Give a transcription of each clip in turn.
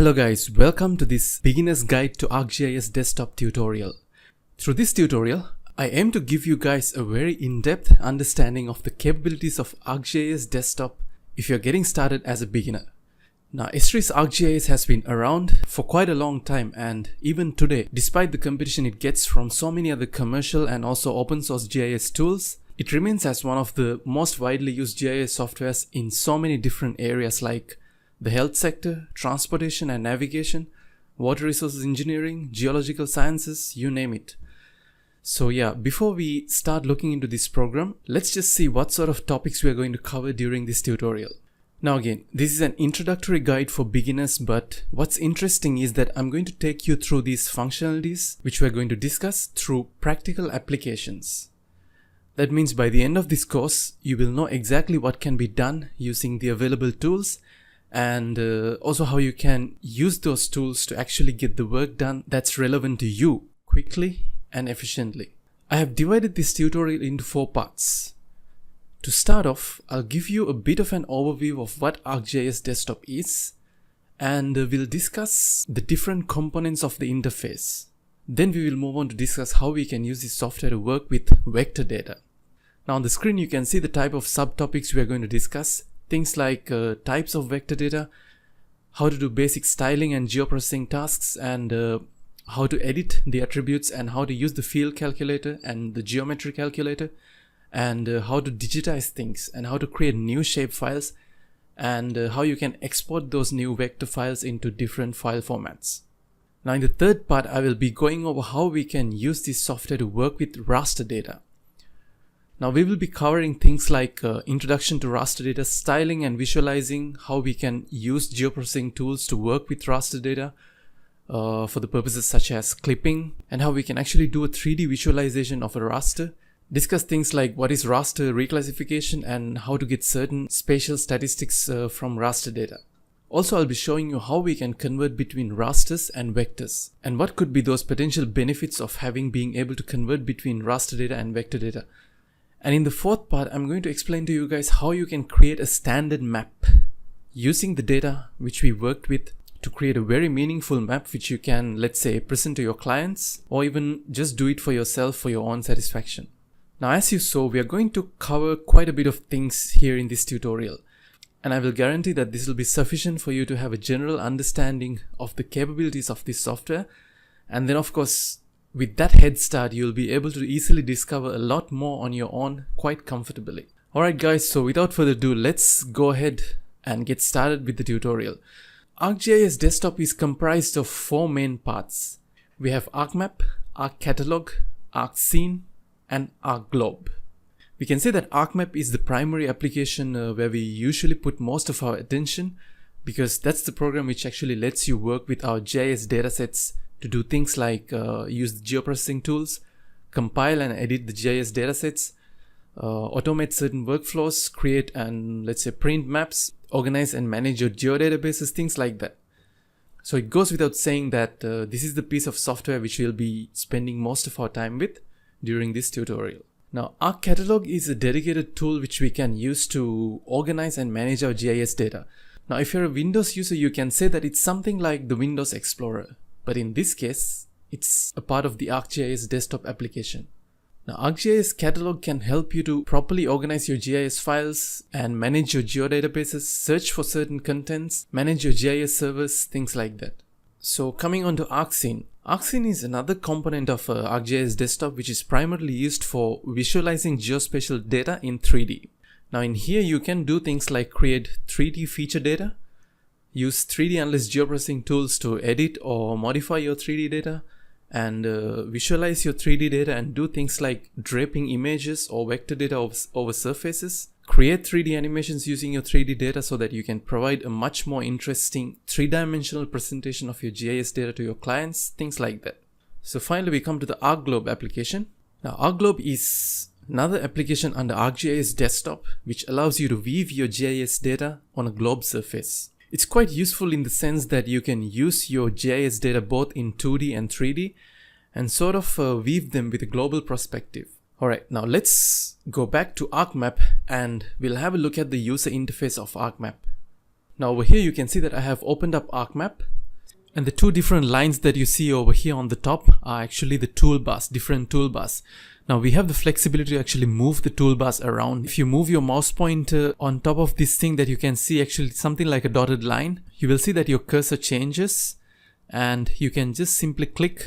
Hello guys, welcome to this beginner's guide to ArcGIS desktop tutorial. Through this tutorial, I aim to give you guys a very in-depth understanding of the capabilities of ArcGIS desktop if you're getting started as a beginner. Now, Esri's ArcGIS has been around for quite a long time, and even today, despite the competition it gets from so many other commercial and also open source GIS tools, it remains as one of the most widely used GIS softwares in so many different areas like the health sector, transportation and navigation, water resources engineering, geological sciences, you name it. So yeah, before we start looking into this program, let's just see what sort of topics we are going to cover during this tutorial. Now again, this is an introductory guide for beginners, but what's interesting is that I'm going to take you through these functionalities which we're going to discuss through practical applications. That means by the end of this course, you will know exactly what can be done using the available tools and also how you can use those tools to actually get the work done that's relevant to you quickly and efficiently. I have divided this tutorial into 4 parts. To start off, I'll give you a bit of an overview of what ArcGIS Desktop is, and we'll discuss the different components of the interface. Then we will move on to discuss how we can use this software to work with vector data. Now on the screen you can see the type of subtopics we are going to discuss. Things like types of vector data, how to do basic styling and geoprocessing tasks, and how to edit the attributes, and how to use the field calculator and the geometry calculator, and how to digitize things, and how to create new shape files, and how you can export those new vector files into different file formats. Now in the third part, I will be going over how we can use this software to work with raster data. Now we will be covering things like introduction to raster data, styling and visualizing, how we can use geoprocessing tools to work with raster data for the purposes such as clipping, and how we can actually do a 3D visualization of a raster, discuss things like what is raster reclassification and how to get certain spatial statistics from raster data. Also, I'll be showing you how we can convert between rasters and vectors, and what could be those potential benefits of being able to convert between raster data and vector data. And in the fourth part, I'm going to explain to you guys how you can create a standard map using the data which we worked with to create a very meaningful map which you can, let's say, present to your clients, or even just do it for yourself for your own satisfaction. Now, as you saw, we are going to cover quite a bit of things here in this tutorial, and I will guarantee that this will be sufficient for you to have a general understanding of the capabilities of this software. And then of course, with that head start, you'll be able to easily discover a lot more on your own quite comfortably. Alright guys, so without further ado, let's go ahead and get started with the tutorial. ArcGIS Desktop is comprised of 4 main parts. We have ArcMap, ArcCatalog, ArcScene, and ArcGlobe. We can say that ArcMap is the primary application where we usually put most of our attention, because that's the program which actually lets you work with our GIS datasets to do things like use the geoprocessing tools, compile and edit the GIS datasets, automate certain workflows, create and let's say print maps, organize and manage your geodatabases, things like that. So it goes without saying that this is the piece of software which we'll be spending most of our time with during this tutorial. Now, ArcCatalog is a dedicated tool which we can use to organize and manage our GIS data. Now, if you're a Windows user, you can say that it's something like the Windows Explorer. But in this case, it's a part of the ArcGIS desktop application. Now, ArcGIS Catalog can help you to properly organize your GIS files and manage your geodatabases, search for certain contents, manage your GIS servers, things like that. So coming on to ArcScene. ArcScene is another component of ArcGIS Desktop which is primarily used for visualizing geospatial data in 3D. Now in here you can do things like create 3D feature data, use 3D analyst geoprocessing tools to edit or modify your 3D data, and visualize your 3D data and do things like draping images or vector data over surfaces, create 3D animations using your 3D data so that you can provide a much more interesting 3-dimensional presentation of your GIS data to your clients, things like that. So finally we come to the ArcGlobe application. Now ArcGlobe is another application under ArcGIS Desktop which allows you to weave your GIS data on a globe surface. It's quite useful in the sense that you can use your GIS data both in 2D and 3D and sort of weave them with a global perspective. Alright, now let's go back to ArcMap and we'll have a look at the user interface of ArcMap. Now over here you can see that I have opened up ArcMap And the two different lines that you see over here on the top are actually the toolbars, different toolbars. Now we have the flexibility to actually move the toolbars around. If you move your mouse pointer on top of this thing that you can see actually something like a dotted line, you will see that your cursor changes and you can just simply click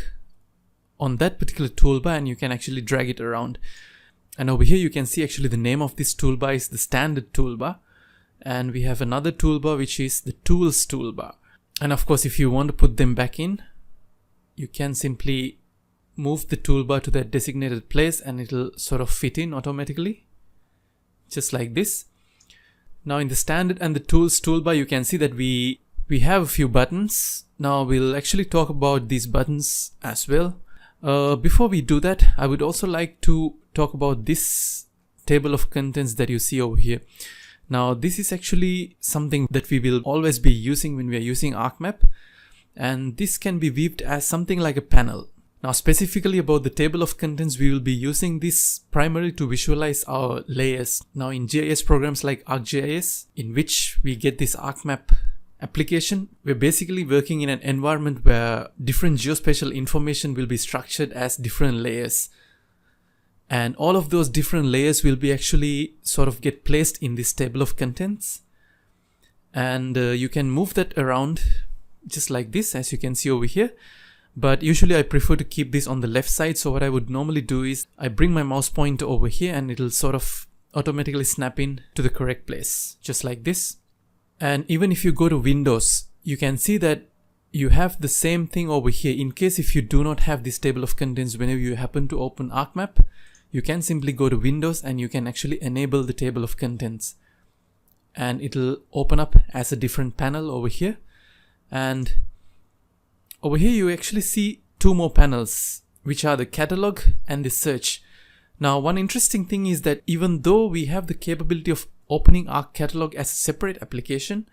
on that particular toolbar and you can actually drag it around. And over here you can see actually the name of this toolbar is the standard toolbar. And we have another toolbar which is the tools toolbar. And of course, if you want to put them back in, you can simply move the toolbar to that designated place and it'll sort of fit in automatically, just like this. Now in the standard and the tools toolbar, you can see that we have a few buttons. Now we'll actually talk about these buttons as well. Before we do that, I would also like to talk about this table of contents that you see over here. Now this is actually something that we will always be using when we are using ArcMap, and this can be viewed as something like a panel. Now specifically about the table of contents, we will be using this primarily to visualize our layers. Now in GIS programs like ArcGIS, in which we get this ArcMap application, we're basically working in an environment where different geospatial information will be structured as different layers. And all of those different layers will be actually sort of get placed in this table of contents. And you can move that around just like this, as you can see over here. But usually I prefer to keep this on the left side. So what I would normally do is I bring my mouse pointer over here and it'll sort of automatically snap in to the correct place, just like this. And even if you go to Windows, you can see that you have the same thing over here. In case if you do not have this table of contents, whenever you happen to open ArcMap, you can simply go to Windows and you can actually enable the table of contents. And it'll open up as a different panel over here. And over here you actually see two more panels, which are the catalog and the search. Now one interesting thing is that even though we have the capability of opening ArcCatalog as a separate application,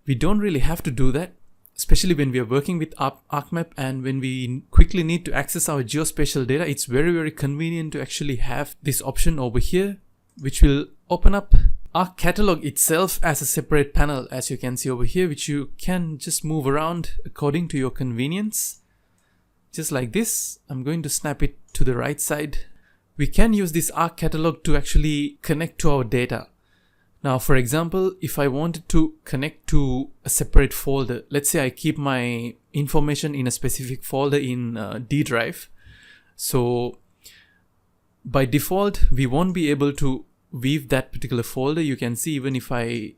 we don't really have to do that, especially when we are working with ArcMap and when we quickly need to access our geospatial data. It's very, very convenient to actually have this option over here, which will open up ArcCatalog itself as a separate panel, as you can see over here, which you can just move around according to your convenience. Just like this. I'm going to snap it to the right side. We can use this ArcCatalog to actually connect to our data. Now, for example, if I wanted to connect to a separate folder, let's say I keep my information in a specific folder in D drive. So by default, we won't be able to weave that particular folder. You can see even if I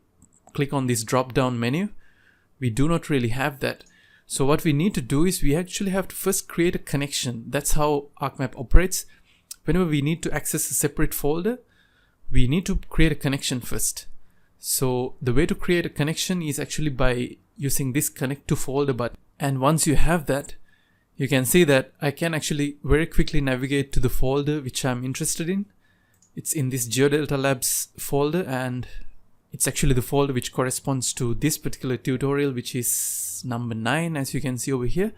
click on this drop down menu, we do not really have that. So what we need to do is we actually have to first create a connection. That's how ArcMap operates. Whenever we need to access a separate folder, we need to create a connection first. So the way to create a connection is actually by using this connect to folder button. And once you have that, you can see that I can actually very quickly navigate to the folder which I'm interested in. It's in this GeoDelta Labs folder, and it's actually the folder which corresponds to this particular tutorial, which is number 9, as you can see over here.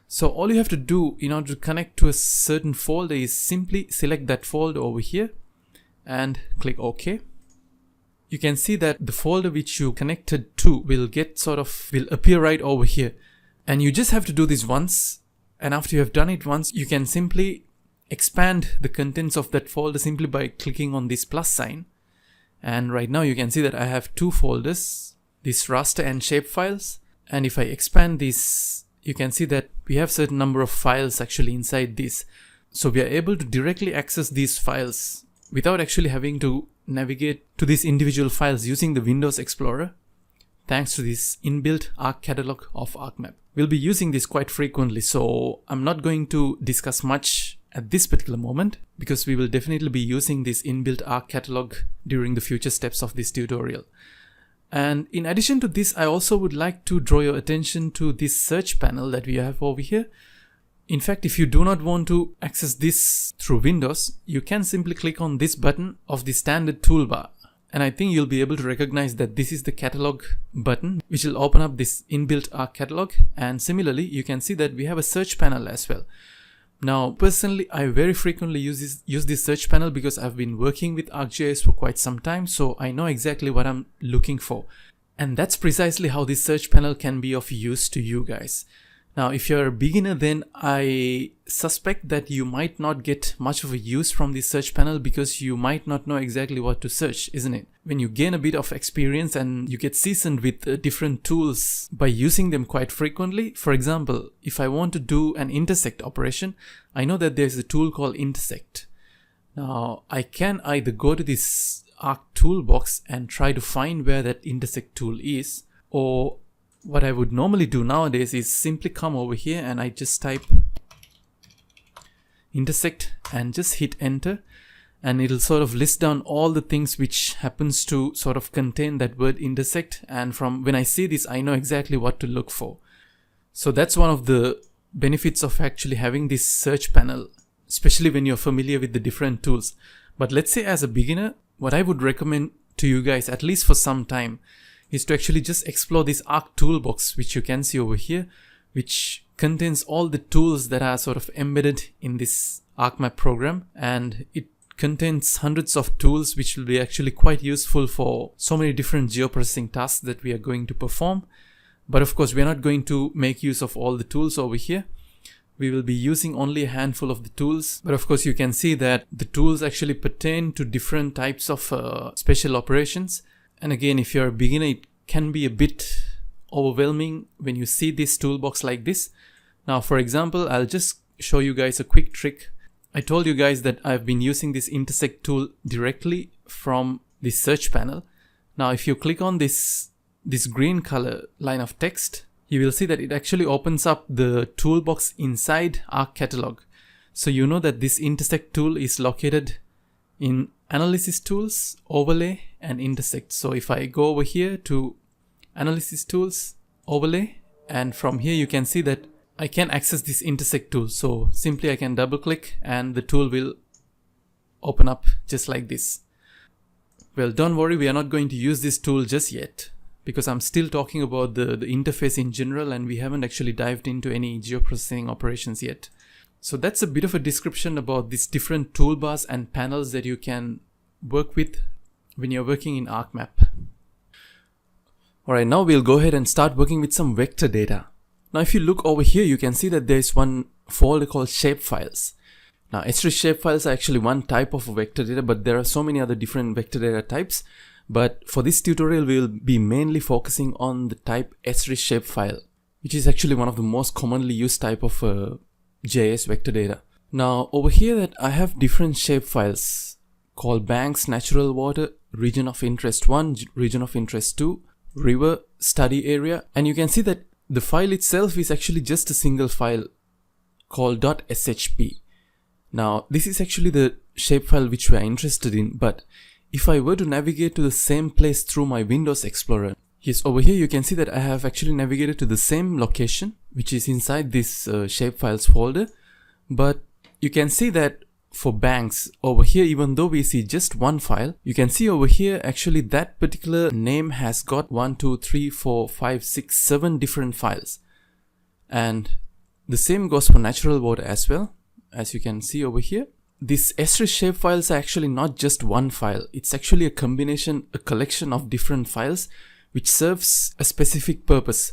So all you have to do in order to connect to a certain folder is simply select that folder over here and click OK. You can see that the folder which you connected to will appear right over here. And you just have to do this once. And after you have done it once, you can simply expand the contents of that folder simply by clicking on this plus sign. And right now you can see that I have two folders, this raster and shape files. And if I expand this, you can see that we have certain number of files actually inside this. So we are able to directly access these files without actually having to navigate to these individual files using the Windows Explorer, thanks to this inbuilt ArcCatalog of ArcMap. We'll be using this quite frequently, so I'm not going to discuss much at this particular moment because we will definitely be using this inbuilt ArcCatalog during the future steps of this tutorial. And in addition to this, I also would like to draw your attention to this search panel that we have over here. In fact, if you do not want to access this through Windows, you can simply click on this button of the standard toolbar. And I think you'll be able to recognize that this is the catalog button, which will open up this inbuilt ArcCatalog. And similarly, you can see that we have a search panel as well. Now, personally, I very frequently use this search panel because I've been working with ArcGIS for quite some time, so I know exactly what I'm looking for. And that's precisely how this search panel can be of use to you guys. Now, if you're a beginner, then I suspect that you might not get much of a use from this search panel because you might not know exactly what to search, isn't it? When you gain a bit of experience and you get seasoned with different tools by using them quite frequently, for example, if I want to do an intersect operation, I know that there's a tool called intersect. Now, I can either go to this Arc toolbox and try to find where that intersect tool is, or what I would normally do nowadays is simply come over here and I just type intersect and just hit enter, and it'll sort of list down all the things which happens to sort of contain that word intersect, and from when I see this I know exactly what to look for. So that's one of the benefits of actually having this search panel, especially when you're familiar with the different tools. But let's say as a beginner, what I would recommend to you guys, at least for some time, is to actually just explore this Arc toolbox, which you can see over here, which contains all the tools that are sort of embedded in this ArcMap program, and it contains hundreds of tools which will be actually quite useful for so many different geoprocessing tasks that we are going to perform. But of course, we are not going to make use of all the tools over here. We will be using only a handful of the tools, but of course you can see that the tools actually pertain to different types of special operations. And again, if you're a beginner, it can be a bit overwhelming when you see this toolbox like this. Now, for example, I'll just show you guys a quick trick. I told you guys that I've been using this intersect tool directly from the search panel. Now, if you click on this green color line of text, you will see that it actually opens up the toolbox inside Arc Catalog. So you know that this intersect tool is located in Analysis Tools, Overlay, and Intersect. So if I go over here to Analysis Tools, Overlay, and from here you can see that I can access this intersect tool. So simply I can double click and the tool will open up just like this. Well, don't worry, we are not going to use this tool just yet, because I'm still talking about the interface in general and we haven't actually dived into any geoprocessing operations yet. So that's a bit of a description about these different toolbars and panels that you can work with when you're working in ArcMap. Alright, now we'll go ahead and start working with some vector data. Now if you look over here, you can see that there's one folder called shapefiles. Now S3 shapefiles are actually one type of vector data, but there are so many other different vector data types. But for this tutorial, we'll be mainly focusing on the type S3 shapefile, which is actually one of the most commonly used type of GIS vector data. Now over here that I have different shapefiles called banks, natural water, region of interest 1, region of interest 2, river, study area, and you can see that the file itself is actually just a single file called .shp. Now this is actually the shapefile which we are interested in, but if I were to navigate to the same place through my Windows Explorer, yes, over here you can see that I have actually navigated to the same location, which is inside this shapefiles folder. But you can see that for banks over here, even though we see just one file, you can see over here actually that particular name has got 1, 2, 3, 4, 5, 6, 7 different files. And the same goes for natural water as well, as you can see over here. These S3 shapefiles are actually not just one file. It's actually a collection of different files which serves a specific purpose.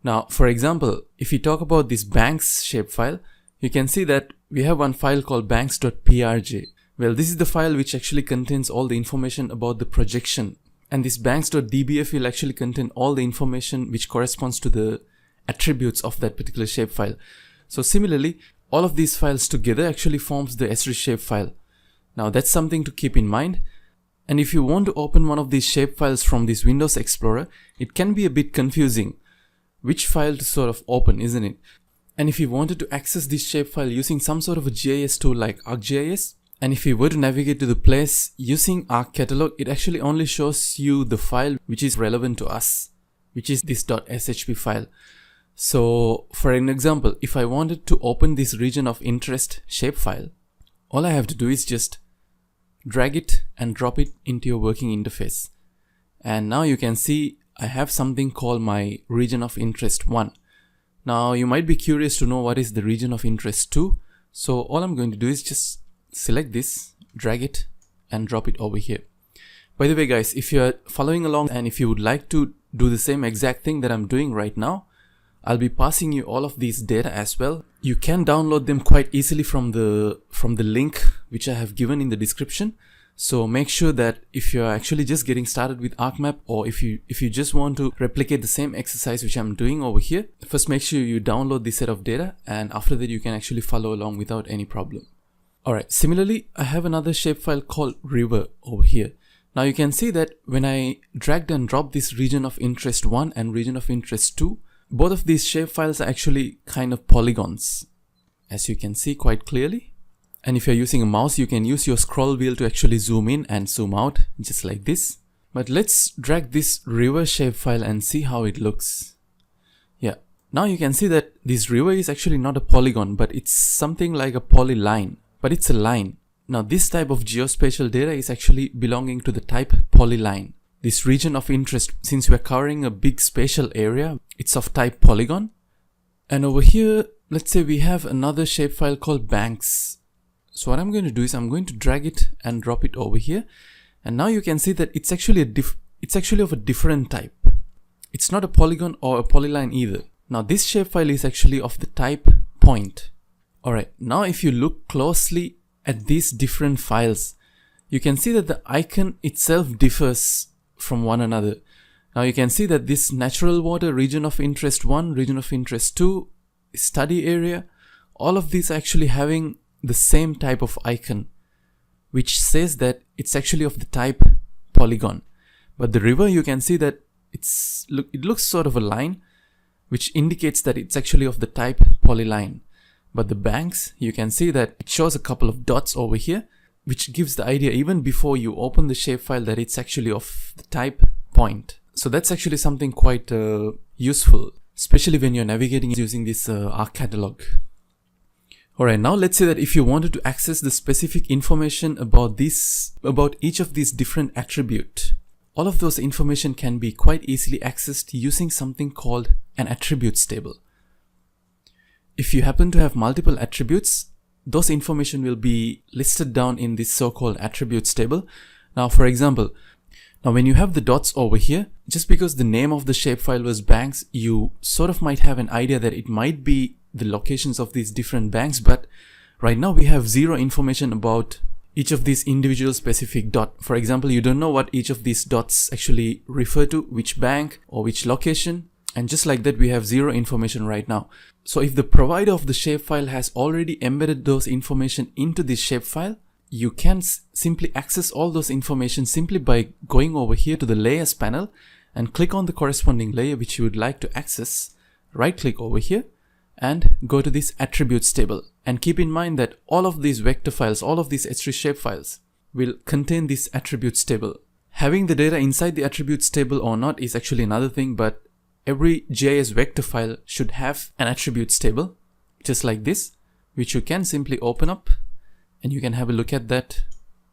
Now, for example, if we talk about this banks shapefile, you can see that we have one file called banks.prj. Well, this is the file which actually contains all the information about the projection. And this banks.dbf will actually contain all the information which corresponds to the attributes of that particular shapefile. So similarly, all of these files together actually forms the S3 shapefile. Now that's something to keep in mind. And if you want to open one of these shapefiles from this Windows Explorer, it can be a bit confusing which file to sort of open, isn't it? And if you wanted to access this shapefile using some sort of a GIS tool like ArcGIS, and if you were to navigate to the place using Arc Catalog, it actually only shows you the file which is relevant to us, which is this .shp file. So for an example, if I wanted to open this region of interest shapefile, all I have to do is just drag it and drop it into your working interface. And now you can see I have something called my region of interest 1. Now you might be curious to know what is the region of interest 2. So all I'm going to do is just select this, drag it and drop it over here. By the way guys, if you are following along and if you would like to do the same exact thing that I'm doing right now. I'll be passing you all of these data as well. You can download them quite easily from the link which I have given in the description. So make sure that if you're actually just getting started with ArcMap, or if you just want to replicate the same exercise which I'm doing over here, first make sure you download this set of data, and after that you can actually follow along without any problem. Alright, similarly, I have another shapefile called river over here. Now you can see that when I dragged and dropped this region of interest 1 and region of interest 2, both of these shapefiles are actually kind of polygons, as you can see quite clearly. And if you're using a mouse, you can use your scroll wheel to actually zoom in and zoom out, just like this. But let's drag this river shapefile and see how it looks. Yeah, now you can see that this river is actually not a polygon, but it's something like a polyline, but it's a line. Now this type of geospatial data is actually belonging to the type polyline. This region of interest, since we're covering a big spatial area, it's of type polygon. And over here, let's say we have another shapefile called banks. So what I'm going to do is I'm going to drag it and drop it over here. And now you can see that it's actually of a different type. It's not a polygon or a polyline either. Now this shapefile is actually of the type point. Alright, now if you look closely at these different files, you can see that the icon itself differs from one another. Now you can see that this natural water, region of interest 1, region of interest 2, study area, all of these are actually having the same type of icon, which says that it's actually of the type polygon. But the river, you can see that it looks sort of a line, which indicates that it's actually of the type polyline. But the banks, you can see that it shows a couple of dots over here, which gives the idea even before you open the shapefile that it's actually of the type point. So that's actually something quite useful, especially when you're navigating using this Arc catalog. Alright, now let's say that if you wanted to access the specific information about each of these different attributes, all of those information can be quite easily accessed using something called an attributes table. If you happen to have multiple attributes, those information will be listed down in this so-called attributes table. Now, for example, when you have the dots over here, just because the name of the shapefile was banks, you sort of might have an idea that it might be the locations of these different banks, but right now we have zero information about each of these individual specific dot. For example, you don't know what each of these dots actually refer to, which bank or which location, and just like that we have zero information right now. So if the provider of the shapefile has already embedded those information into this shapefile, you can simply access all those information simply by going over here to the layers panel and click on the corresponding layer which you would like to access, right click over here and go to this attributes table. And keep in mind that all of these vector files, all of these H3 shapefiles will contain this attributes table. Having the data inside the attributes table or not is actually another thing, but every GIS vector file should have an attributes table, just like this, which you can simply open up and you can have a look at that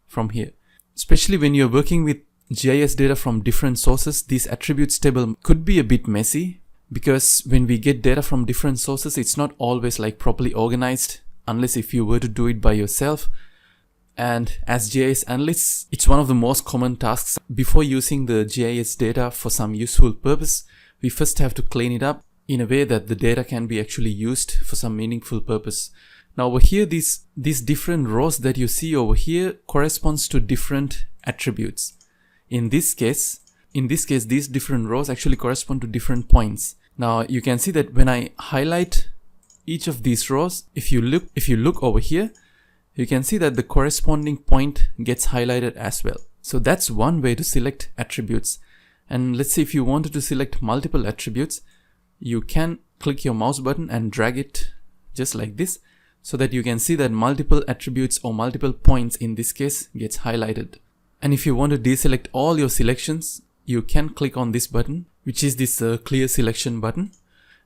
from here. Especially when you're working with GIS data from different sources, this attributes table could be a bit messy, because when we get data from different sources, it's not always like properly organized, unless if you were to do it by yourself. And as GIS analysts, it's one of the most common tasks. Before using the GIS data for some useful purpose, we first have to clean it up in a way that the data can be actually used for some meaningful purpose. Now over here, these different rows that you see over here corresponds to different attributes. In this case, these different rows actually correspond to different points. Now you can see that when I highlight each of these rows, if you look over here, you can see that the corresponding point gets highlighted as well. So that's one way to select attributes. And let's say if you wanted to select multiple attributes, you can click your mouse button and drag it just like this, so that you can see that multiple attributes or multiple points in this case gets highlighted. And if you want to deselect all your selections, you can click on this button, which is this clear selection button.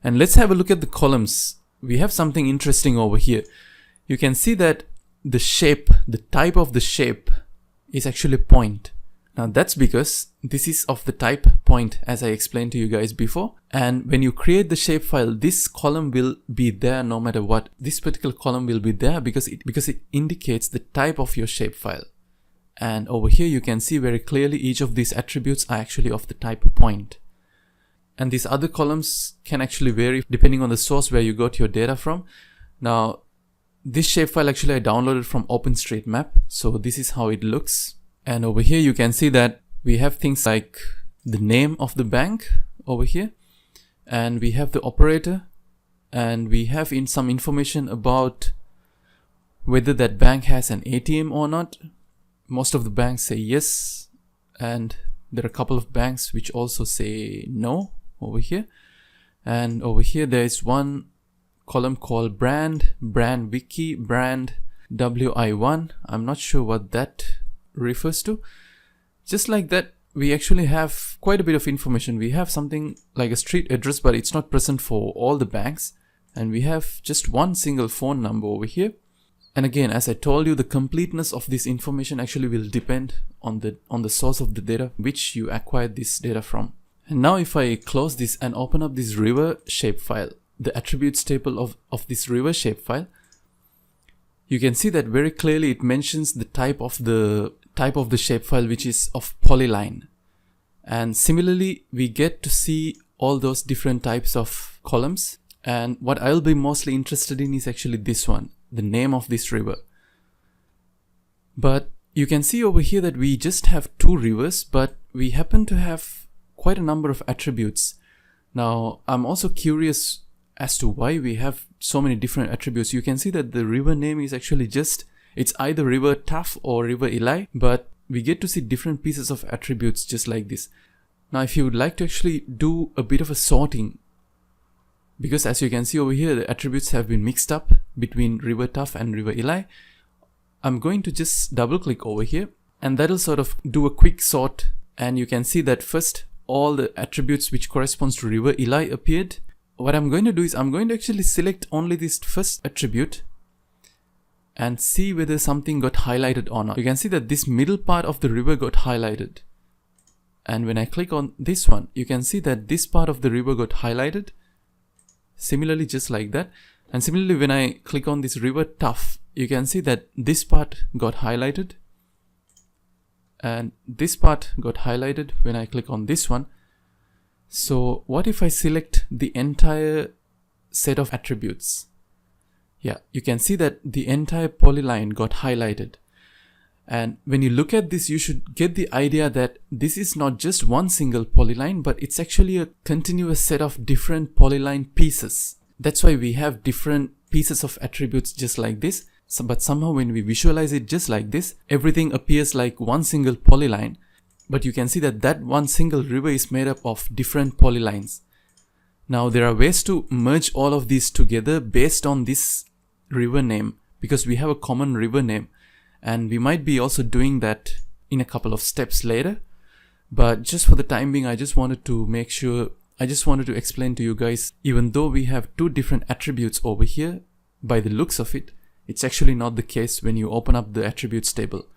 And let's have a look at the columns. We have something interesting over here. You can see that the shape, the type of the shape is actually point. Now that's because this is of the type point, as I explained to you guys before. And when you create the shapefile, this column will be there no matter what. This particular column will be there because it indicates the type of your shapefile. And over here you can see very clearly each of these attributes are actually of the type point. And these other columns can actually vary depending on the source where you got your data from. Now, this shapefile actually I downloaded from OpenStreetMap. So this is how it looks. And over here you can see that we have things like the name of the bank over here. And we have the operator. And we have some information about whether that bank has an ATM or not. Most of the banks say yes. And there are a couple of banks which also say no over here. And over here there is one column called brand wiki, brand WI1. I'm not sure what that refers to. Just like that, we actually have quite a bit of information. We have something like a street address, but it's not present for all the banks. And we have just one single phone number over here. And again, as I told you, the completeness of this information actually will depend on the source of the data which you acquired this data from. And now if I close this and open up this river shapefile, the attributes table of this river shapefile, you can see that very clearly it mentions the type of the shapefile, which is of polyline. And similarly, we get to see all those different types of columns. And what I'll be mostly interested in is actually this one, the name of this river. But you can see over here that we just have two rivers, but we happen to have quite a number of attributes. Now, I'm also curious as to why we have so many different attributes. You can see that the river name is actually it's either River Tough or River Eli, but we get to see different pieces of attributes just like this. Now, if you would like to actually do a bit of a sorting, because as you can see over here, the attributes have been mixed up between River Tough and River Eli, I'm going to just double click over here and that'll sort of do a quick sort. And you can see that first all the attributes which corresponds to River Eli appeared. What I'm going to do is I'm going to actually select only this first attribute and see whether something got highlighted or not. You can see that this middle part of the river got highlighted. And when I click on this one, you can see that this part of the river got highlighted. Similarly, just like that. And similarly, when I click on this River Tough, you can see that this part got highlighted. And this part got highlighted when I click on this one. So what if I select the entire set of attributes? Yeah, you can see that the entire polyline got highlighted. And when you look at this, you should get the idea that this is not just one single polyline, but it's actually a continuous set of different polyline pieces. That's why we have different pieces of attributes just like this. But somehow when we visualize it just like this, everything appears like one single polyline. But you can see that that one single river is made up of different polylines. Now there are ways to merge all of these together based on this river name, because we have a common river name. And we might be also doing that in a couple of steps later. But just for the time being, I just wanted to explain to you guys, even though we have two different attributes over here, by the looks of it, it's actually not the case when you open up the attributes table.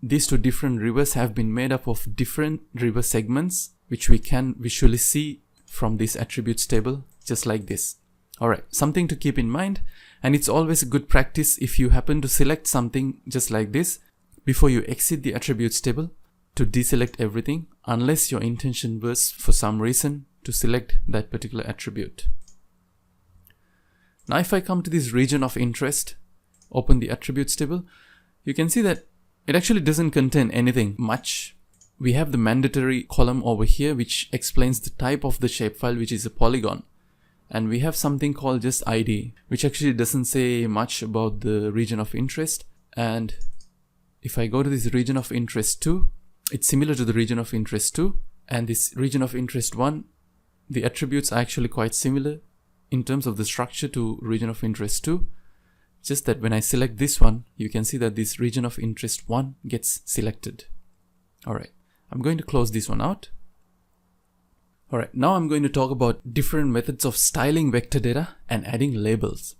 These two different rivers have been made up of different river segments, which we can visually see from this attributes table, just like this. Alright, something to keep in mind, and it's always a good practice if you happen to select something just like this, before you exit the attributes table, to deselect everything, unless your intention was, for some reason, to select that particular attribute. Now if I come to this region of interest, open the attributes table, you can see that it actually doesn't contain anything much. We have the mandatory column over here which explains the type of the shapefile, which is a polygon. And we have something called just ID, which actually doesn't say much about the region of interest. And if I go to this region of interest 2, it's similar to the region of interest 2. And this region of interest 1, the attributes are actually quite similar in terms of the structure to region of interest 2. Just that when I select this one, you can see that this region of interest 1 gets selected. Alright, I'm going to close this one out. Alright, now I'm going to talk about different methods of styling vector data and adding labels,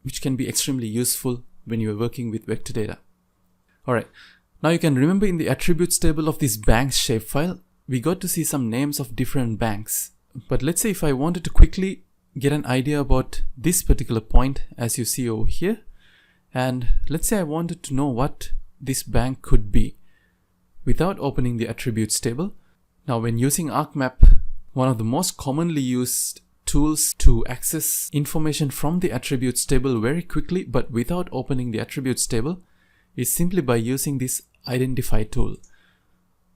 which can be extremely useful when you are working with vector data. Alright, now you can remember in the attributes table of this banks shapefile, we got to see some names of different banks. But let's say if I wanted to quickly get an idea about this particular point, as you see over here, and let's say I wanted to know what this bank could be without opening the attributes table. Now when using ArcMap, one of the most commonly used tools to access information from the attributes table very quickly but without opening the attributes table is simply by using this identify tool.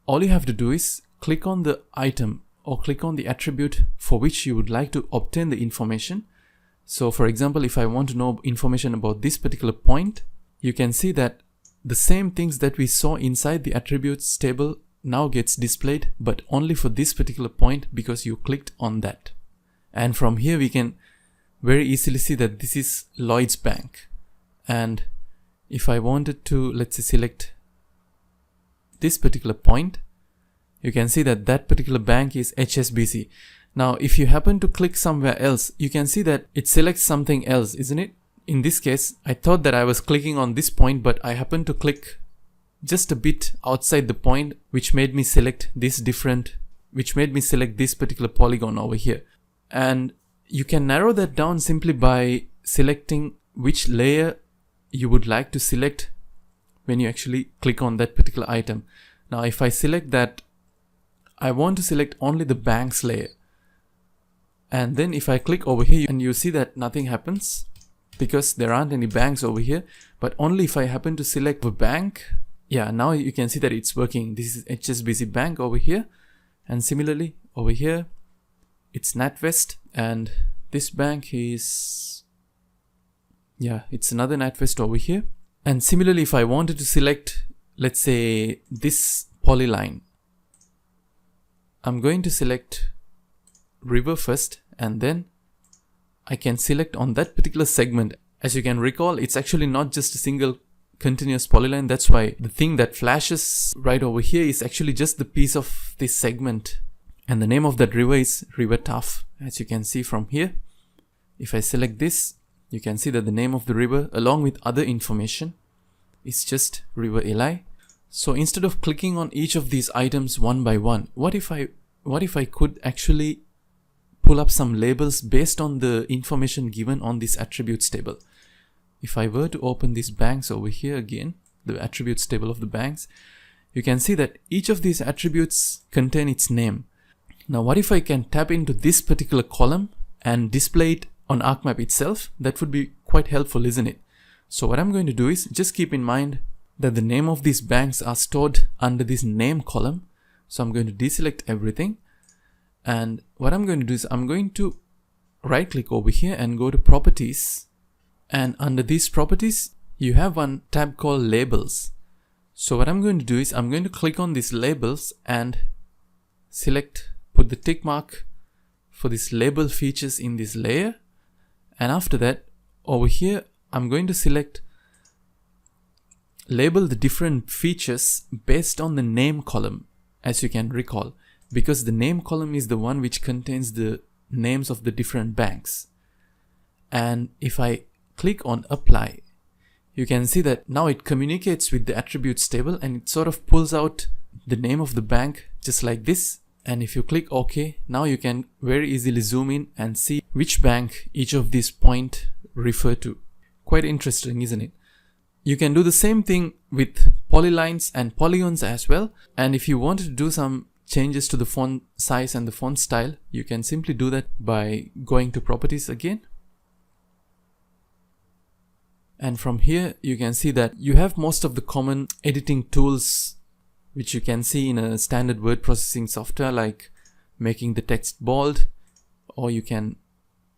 All you have to do is click on the item or click on the attribute for which you would like to obtain the information. So for example, if I want to know information about this particular point, you can see that the same things that we saw inside the attributes table now gets displayed, but only for this particular point because you clicked on that. And from here we can very easily see that this is Lloyds Bank. And if I wanted to, let's say, select this particular point, you can see that that particular bank is HSBC. Now, if you happen to click somewhere else, you can see that it selects something else, isn't it? In this case, I thought that I was clicking on this point, but I happened to click just a bit outside the point, which made me select this particular polygon over here. And you can narrow that down simply by selecting which layer you would like to select when you actually click on that particular item. Now, if I select that, I want to select only the banks layer. And then if I click over here, and you see that nothing happens because there aren't any banks over here, but only if I happen to select the bank, yeah, now you can see that it's working. This is HSBC Bank over here. And similarly over here, it's NatWest, and this bank is, yeah, it's another NatWest over here. And similarly, if I wanted to select, let's say, this polyline, I'm going to select river first, and then I can select on that particular segment. As you can recall, it's actually not just a single continuous polyline. That's why the thing that flashes right over here is actually just the piece of this segment. And the name of that river is River Taff, as you can see from here. If I select this, you can see that the name of the river, along with other information, is just River Eli. So instead of clicking on each of these items one by one, what if I could actually pull up some labels based on the information given on this attributes table? If I were to open these banks over here again, the attributes table of the banks, you can see that each of these attributes contain its name. Now, what if I can tap into this particular column and display it on ArcMap itself? That would be quite helpful, isn't it? So what I'm going to do is just keep in mind that the name of these banks are stored under this name column. So I'm going to deselect everything. And what I'm going to do is I'm going to right click over here and go to properties. And under these properties, you have one tab called labels. So what I'm going to do is I'm going to click on these labels and put the tick mark for this label features in this layer. And after that, over here, I'm going to label the different features based on the name column, as you can recall, because the name column is the one which contains the names of the different banks. And if I click on apply, you can see that now it communicates with the attributes table and it sort of pulls out the name of the bank just like this. And if you click OK, now you can very easily zoom in and see which bank each of these points refer to. Quite interesting, isn't it? You can do the same thing with polylines and polygons as well. And if you wanted to do some changes to the font size and the font style, you can simply do that by going to properties again. And from here, you can see that you have most of the common editing tools which you can see in a standard word processing software, like making the text bold, or you can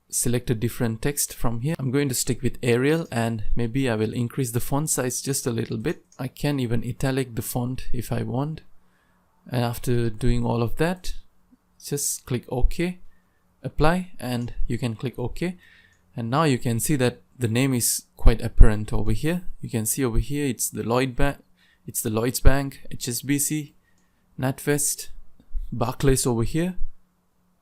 select a different text from here. I'm going to stick with Arial, and maybe I will increase the font size just a little bit. I can even italic the font if I want. And after doing all of that, just click OK, apply, and you can click OK. And now you can see that the name is quite apparent over here. You can see over here it's the Lloyds Bank, HSBC, NatWest, Barclays over here.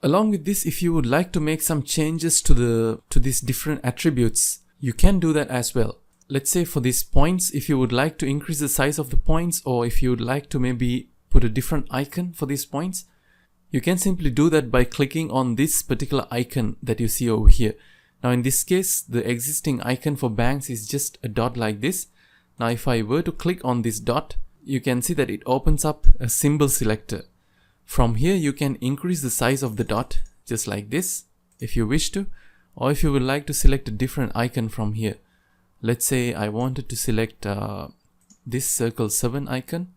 Along with this, if you would like to make some changes to these different attributes, you can do that as well. Let's say for these points, if you would like to increase the size of the points, or if you would like to maybe put a different icon for these points, you can simply do that by clicking on this particular icon that you see over here. Now in this case, the existing icon for banks is just a dot like this. Now if I were to click on this dot, you can see that it opens up a symbol selector. From here you can increase the size of the dot just like this if you wish to, or if you would like to select a different icon from here. Let's say I wanted to select this circle 7 icon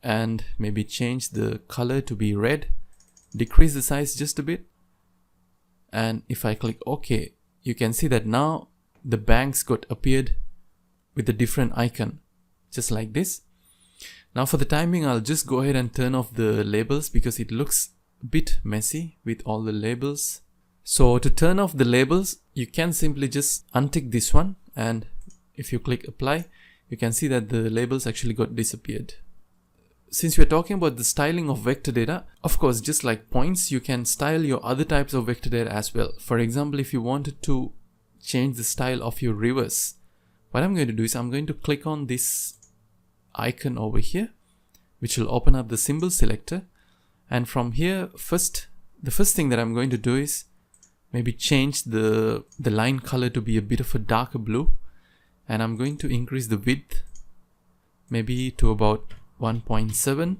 and maybe change the color to be red, decrease the size just a bit, and if I click OK, you can see that now the banks got appeared with a different icon just like this. Now for the timing, I'll just go ahead and turn off the labels because it looks a bit messy with all the labels. So to turn off the labels, you can simply just untick this one, and if you click apply, you can see that the labels actually got disappeared. Since we're talking about the styling of vector data, of course, just like points, you can style your other types of vector data as well. For example, if you wanted to change the style of your rivers, what I'm going to do is I'm going to click on this icon over here, which will open up the symbol selector. And from here, the first thing that I'm going to do is maybe change the line color to be a bit of a darker blue. And I'm going to increase the width maybe to about 1.7.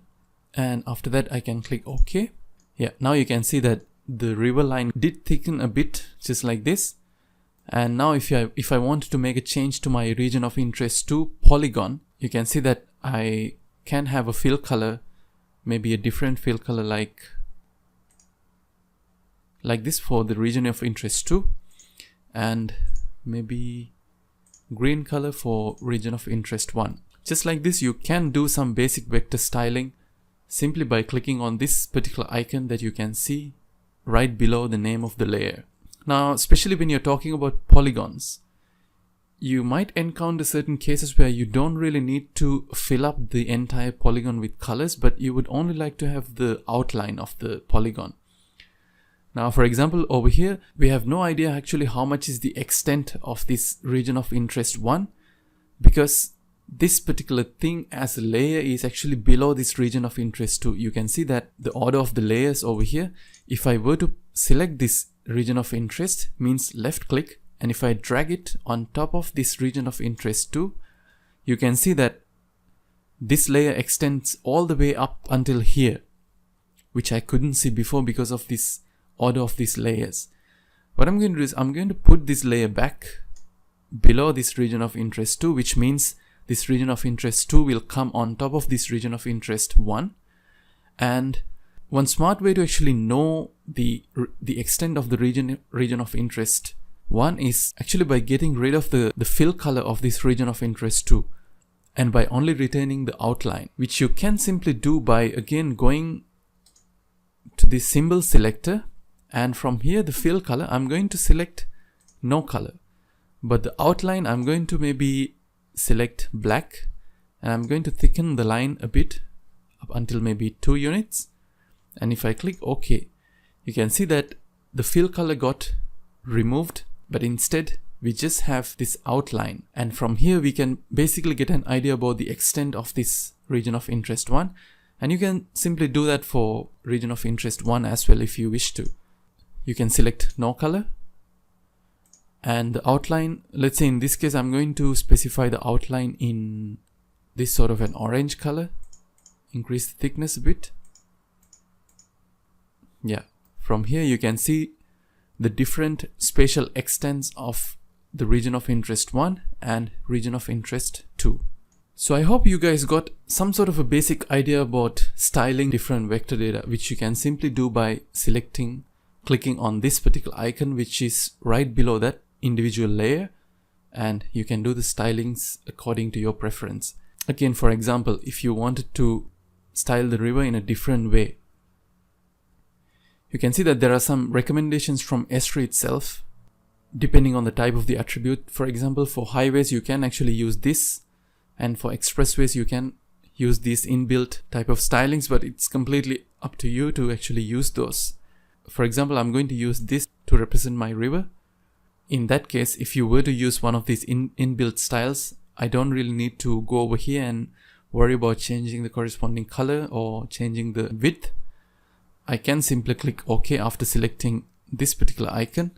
And after that, I can click OK. Yeah, now you can see that the river line did thicken a bit, just like this. And now if I want to make a change to my region of interest to polygon, you can see that I can have a fill color, maybe a different fill color like this for the region of interest 2, and maybe green color for region of interest 1. Just like this, you can do some basic vector styling simply by clicking on this particular icon that you can see right below the name of the layer. Now, especially when you're talking about polygons, you might encounter certain cases where you don't really need to fill up the entire polygon with colors, but you would only like to have the outline of the polygon. Now, for example, over here, we have no idea actually how much is the extent of this region of interest 1, because this particular thing as a layer is actually below this region of interest 2. You can see that the order of the layers over here, if I were to select this region of interest, means left click, and if I drag it on top of this region of interest 2, you can see that this layer extends all the way up until here, which I couldn't see before because of this order of these layers. What I'm going to do is I'm going to put this layer back below this region of interest 2, which means this region of interest 2 will come on top of this region of interest 1. And one smart way to actually know the extent of the region of interest 1 is actually by getting rid of the fill color of this region of interest 2, and by only retaining the outline, which you can simply do by again going to the symbol selector, and from here the fill color I'm going to select no color, but the outline I'm going to maybe select black, and I'm going to thicken the line a bit up until maybe 2 units. And if I click OK, you can see that the fill color got removed, but instead we just have this outline. And from here we can basically get an idea about the extent of this region of interest 1. And you can simply do that for region of interest 1 as well if you wish to. You can select no color. And the outline, let's say in this case, I'm going to specify the outline in this sort of an orange color. Increase the thickness a bit. Yeah, from here you can see the different spatial extents of the region of interest 1 and region of interest 2. So I hope you guys got some sort of a basic idea about styling different vector data, which you can simply do by clicking on this particular icon, which is right below that individual layer, and you can do the stylings according to your preference. Again, for example, if you wanted to style the river in a different way, you can see that there are some recommendations from Esri itself, depending on the type of the attribute. For example, for highways, you can actually use this, and for expressways, you can use these inbuilt type of stylings, but it's completely up to you to actually use those. For example, I'm going to use this to represent my river. In that case, if you were to use one of these inbuilt styles, I don't really need to go over here and worry about changing the corresponding color or changing the width. I can simply click OK after selecting this particular icon,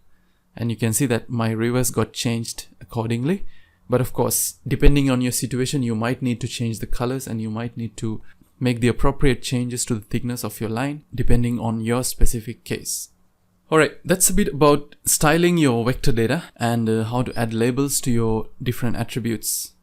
and you can see that my rivers got changed accordingly. But of course, depending on your situation, you might need to change the colors, and you might need to make the appropriate changes to the thickness of your line depending on your specific case. Alright, that's a bit about styling your vector data and how to add labels to your different attributes.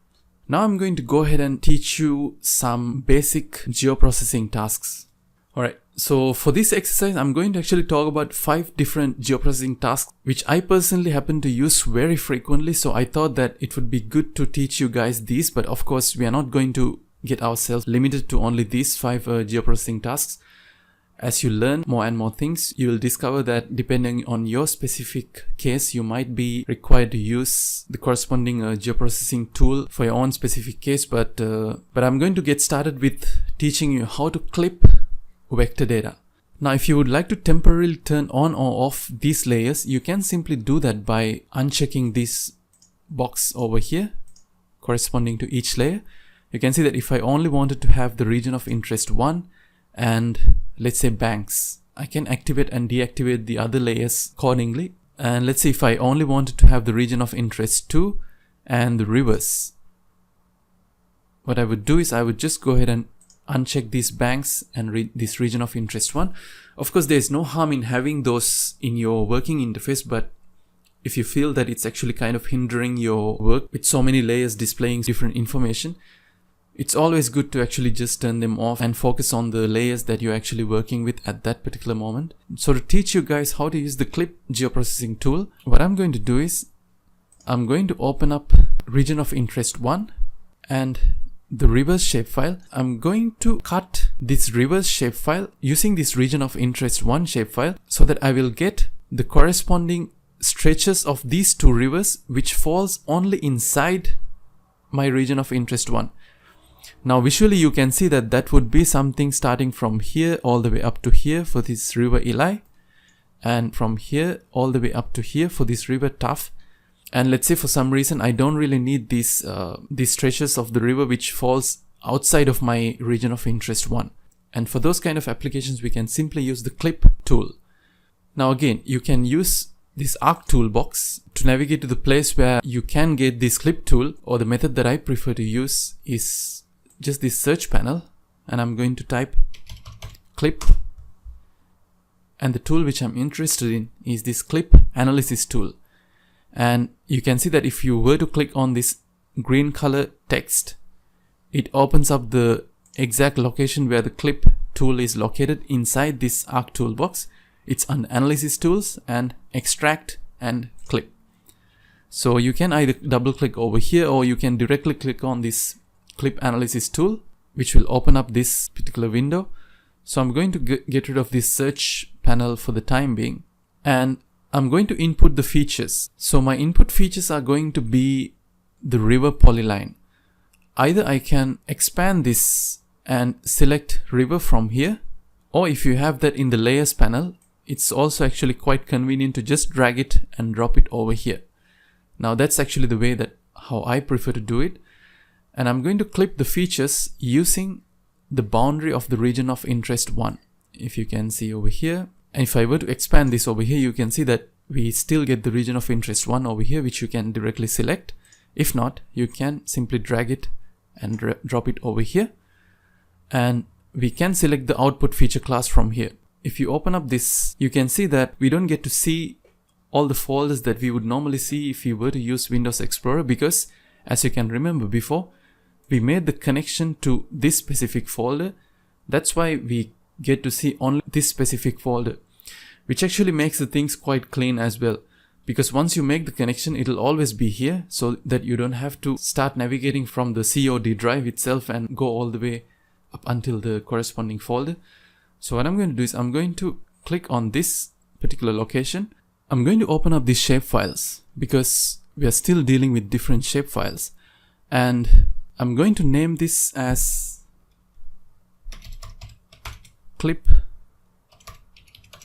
Now I'm going to go ahead and teach you some basic geoprocessing tasks. Alright, so for this exercise, I'm going to actually talk about 5 different geoprocessing tasks which I personally happen to use very frequently. So I thought that it would be good to teach you guys these, but of course we are not going to get ourselves limited to only these 5 geoprocessing tasks. As you learn more and more things, you will discover that depending on your specific case, you might be required to use the corresponding geoprocessing tool for your own specific case. But I'm going to get started with teaching you how to clip vector data. Now, if you would like to temporarily turn on or off these layers, you can simply do that by unchecking this box over here corresponding to each layer. You can see that if I only wanted to have the region of interest 1 and let's say banks, I can activate and deactivate the other layers accordingly. And let's say if I only wanted to have the region of interest 2 and the rivers, what I would do is I would just go ahead and uncheck these banks and this region of interest 1. Of course, there's no harm in having those in your working interface, but if you feel that it's actually kind of hindering your work with so many layers displaying different information, it's always good to actually just turn them off and focus on the layers that you're actually working with at that particular moment. So to teach you guys how to use the clip geoprocessing tool, what I'm going to do is I'm going to open up region of interest 1 and the rivers shapefile. I'm going to cut this rivers shapefile using this region of interest 1 shapefile so that I will get the corresponding stretches of these 2 rivers which falls only inside my region of interest 1. Now visually you can see that that would be something starting from here all the way up to here for this river Eli, and from here all the way up to here for this river Tough. And let's say for some reason I don't really need these stretches of the river which falls outside of my region of interest 1. And for those kind of applications we can simply use the clip tool. Now again, you can use this arc toolbox to navigate to the place where you can get this clip tool, or the method that I prefer to use is just this search panel, and I'm going to type clip, and the tool which I'm interested in is this clip analysis tool. And you can see that if you were to click on this green color text, it opens up the exact location where the clip tool is located inside this arc toolbox. It's on analysis tools and extract and clip. So you can either double click over here or you can directly click on this clip analysis tool, which will open up this particular window. So I'm going to get rid of this search panel for the time being, and I'm going to input the features. So my input features are going to be the river polyline. Either I can expand this and select river from here, or if you have that in the layers panel, it's also actually quite convenient to just drag it and drop it over here. Now that's actually the way that how I prefer to do it. And I'm going to clip the features using the boundary of the region of interest 1. If you can see over here, and if I were to expand this over here, you can see that we still get the region of interest 1 over here, which you can directly select. If not, you can simply drag it and drop it over here. And we can select the output feature class from here. If you open up this, you can see that we don't get to see all the folders that we would normally see if you were to use Windows Explorer, because as you can remember before, we made the connection to this specific folder. That's why we get to see only this specific folder, which actually makes the things quite clean as well. Because once you make the connection, it'll always be here, so that you don't have to start navigating from the COD drive itself and go all the way up until the corresponding folder. So what I'm going to do is I'm going to click on this particular location. I'm going to open up these shapefiles because we are still dealing with different shapefiles. And I'm going to name this as clip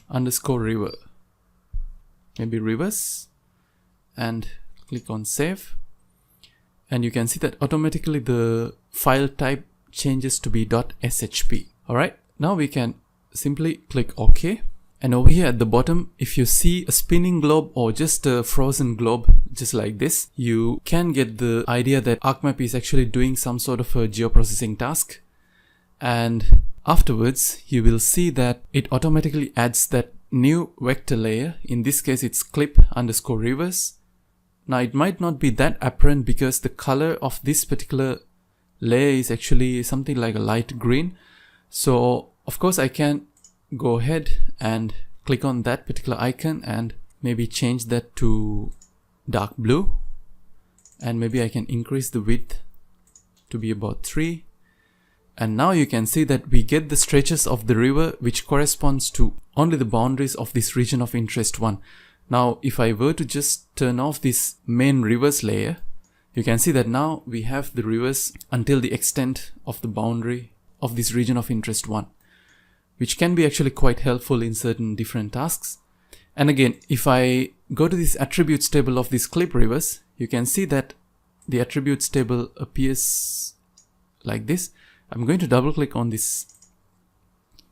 underscore river, maybe rivers, and click on save. And you can see that automatically the file type changes to be .shp. Alright, now we can simply click OK. And over here at the bottom, if you see a spinning globe or just a frozen globe, just like this, you can get the idea that ArcMap is actually doing some sort of a geoprocessing task. and afterwards you will see that it automatically adds that new vector layer. In this case it's clip_rivers. Now it might not be that apparent because the color of this particular layer is actually something like a light green. So of course I can go ahead and click on that particular icon and maybe change that to dark blue, and maybe I can increase the width to be about 3. And now you can see that we get the stretches of the river which corresponds to only the boundaries of this region of interest 1. Now if I were to just turn off this main rivers layer, you can see that now we have the rivers until the extent of the boundary of this region of interest 1, which can be actually quite helpful in certain different tasks. And again, if I go to this attributes table of these clip rivers, you can see that the attributes table appears like this. I'm going to double click on this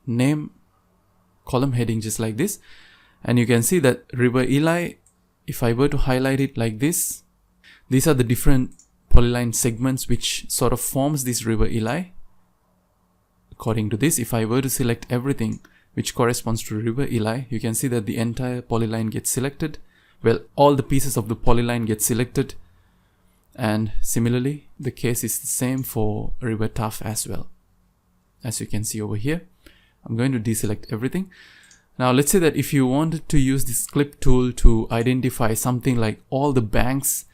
name column heading just like this, and you can see that River Eli, if I were to highlight it like this, these are the different polyline segments which sort of forms this River Eli. According to this, if I were to select everything which corresponds to River Eli, you can see that the entire polyline gets selected. Well, all the pieces of the polyline get selected, and similarly the case is the same for River Taff as well, as you can see over here. I'm going to deselect everything. Now let's say that if you wanted to use this clip tool to identify something like all the banks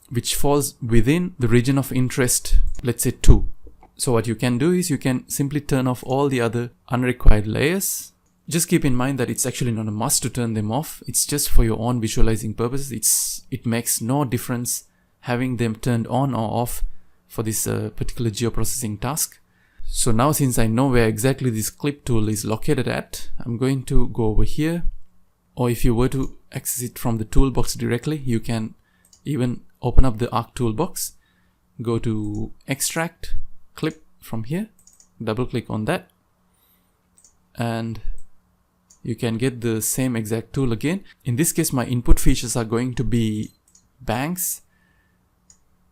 which falls within the region of interest, let's say 2. So what you can do is you can simply turn off all the other unrequired layers. Just keep in mind that it's actually not a must to turn them off. It's just for your own visualizing purposes. It makes no difference having them turned on or off for this particular geoprocessing task. So now since I know where exactly this clip tool is located at, I'm going to go over here, or if you were to access it from the toolbox directly, you can even open up the Arc toolbox, go to extract clip from here, double click on that, and you can get the same exact tool again. In this case, my input features are going to be banks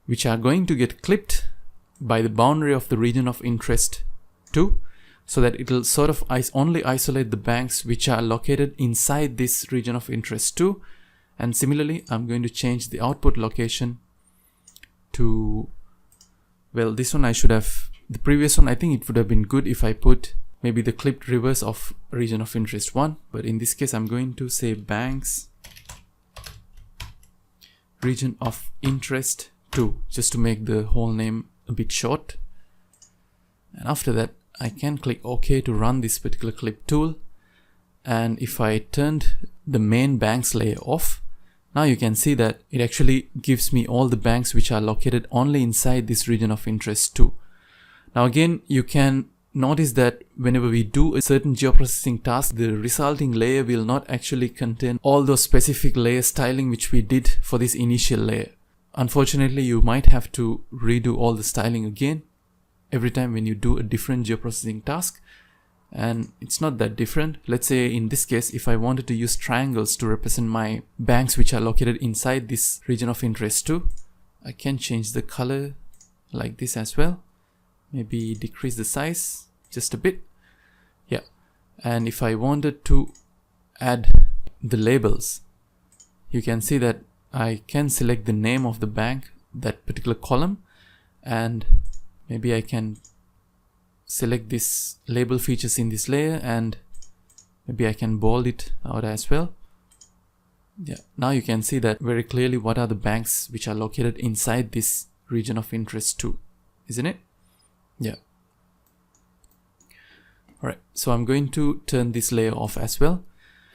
which are going to get clipped by the boundary of the region of interest 2, so that it will sort of only isolate the banks which are located inside this region of interest 2. And similarly, I'm going to change the output location to, well, this one I should have, the previous one I think it would have been good if I put maybe the clipped rivers of region of interest 1, but in this case I'm going to say banks region of interest 2, just to make the whole name a bit short. And after that I can click OK to run this particular clip tool, and if I turned the main banks layer off, now you can see that it actually gives me all the banks which are located only inside this region of interest 2. Now again, you can notice that whenever we do a certain geoprocessing task, the resulting layer will not actually contain all those specific layer styling which we did for this initial layer. Unfortunately, you might have to redo all the styling again every time when you do a different geoprocessing task, and it's not that different. Let's say in this case, if I wanted to use triangles to represent my banks which are located inside this region of interest 2, I can change the color like this as well. Maybe decrease the size just a bit. Yeah. And if I wanted to add the labels, you can see that I can select the name of the bank, that particular column, and maybe I can select this label features in this layer, and maybe I can bold it out as well. Yeah, now you can see that very clearly what are the banks which are located inside this region of interest 2, isn't it? Yeah. Alright, so I'm going to turn this layer off as well.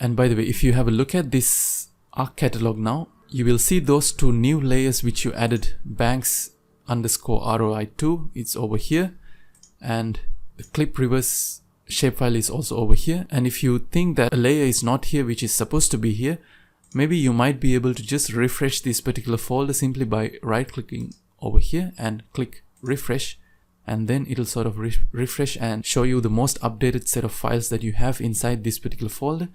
And by the way, if you have a look at this Arc catalog now, you will see those 2 new layers which you added, banks underscore ROI2, it's over here, and the clip rivers shapefile is also over here. And if you think that a layer is not here which is supposed to be here, maybe you might be able to just refresh this particular folder simply by right clicking over here and click refresh, and then it'll sort of refresh and show you the most updated set of files that you have inside this particular folder.